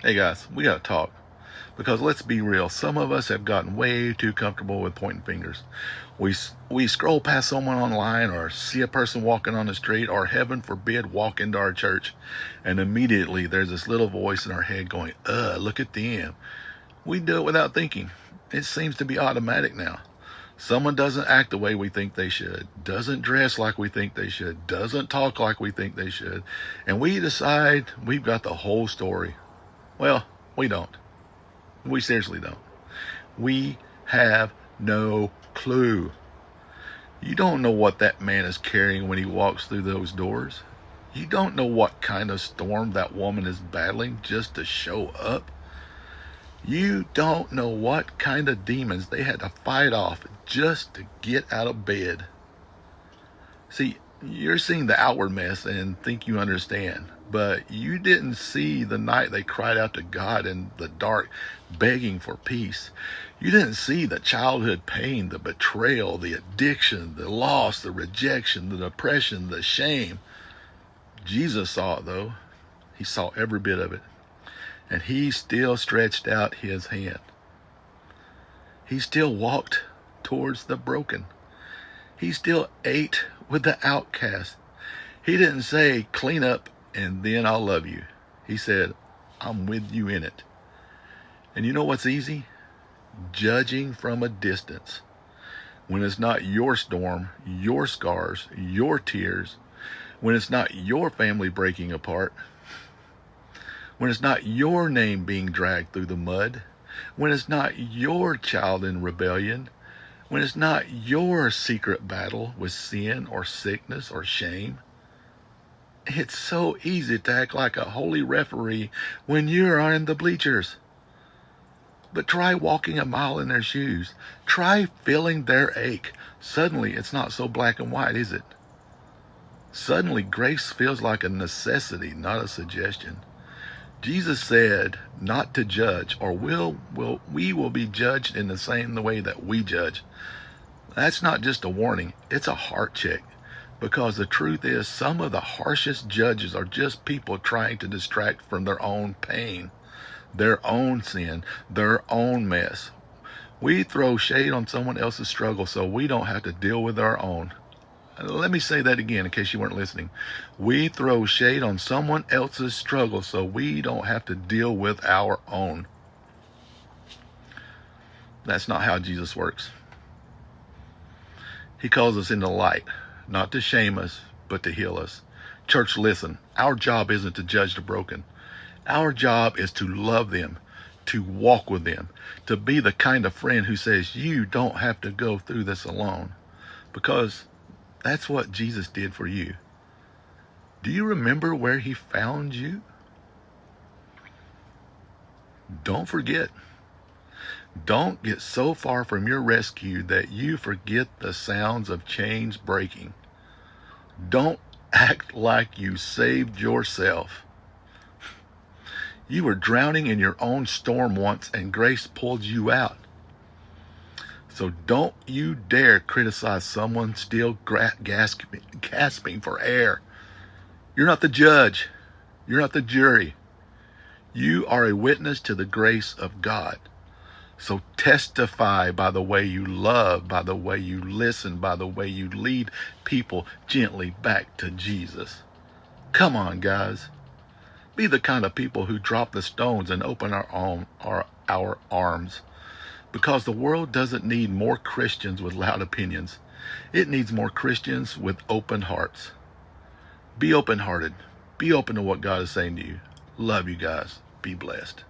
Hey guys, we gotta talk. Because let's be real, some of us have gotten way too comfortable with pointing fingers. We scroll past someone online or see a person walking on the street or, heaven forbid, walk into our church, and immediately there's this little voice in our head going, look at them. We do it without thinking. It seems to be automatic now. Someone doesn't act the way we think they should, doesn't dress like we think they should, doesn't talk like we think they should, and we decide we've got the whole story. Well, we don't. We seriously don't. We have no clue. You don't know what that man is carrying when he walks through those doors. You don't know what kind of storm that woman is battling just to show up. You don't know what kind of demons they had to fight off just to get out of bed. See, you're seeing the outward mess and think you understand, but you didn't see the night they cried out to God in the dark, begging for peace. You didn't see the childhood pain, the betrayal, the addiction, the loss, the rejection, the depression, the shame. Jesus saw it, though. He saw every bit of it. And he still stretched out his hand. He still walked towards the broken. He still ate with the outcast. He didn't say, clean up and then I'll love you. He said, I'm with you in it. And you know what's easy? Judging from a distance. When it's not your storm, your scars, your tears. When it's not your family breaking apart. When it's not your name being dragged through the mud. When it's not your child in rebellion. When it's not your secret battle with sin or sickness or shame. It's so easy to act like a holy referee when you're in the bleachers. But try walking a mile in their shoes. Try feeling their ache. Suddenly, it's not so black and white, is it? Suddenly, grace feels like a necessity, not a suggestion. Jesus said not to judge, or we will be judged in the same way that we judge. That's not just a warning, it's a heart check. Because the truth is, some of the harshest judges are just people trying to distract from their own pain, their own sin, their own mess. We throw shade on someone else's struggle so we don't have to deal with our own. Let me say that again in case you weren't listening. We throw shade on someone else's struggle so we don't have to deal with our own. That's not how Jesus works. He calls us into light, not to shame us, but to heal us. Church, listen. Our job isn't to judge the broken. Our job is to love them, to walk with them, to be the kind of friend who says, you don't have to go through this alone. Because that's what Jesus did for you. Do you remember where he found you? Don't forget. Don't get so far from your rescue that you forget the sounds of chains breaking. Don't act like you saved yourself. You were drowning in your own storm once and grace pulled you out. So don't you dare criticize someone still gasping for air. You're not the judge. You're not the jury. You are a witness to the grace of God. So testify by the way you love, by the way you listen, by the way you lead people gently back to Jesus. Come on, guys. Be the kind of people who drop the stones and open our arms. Because the world doesn't need more Christians with loud opinions. It needs more Christians with open hearts. Be open-hearted. Be open to what God is saying to you. Love you guys. Be blessed.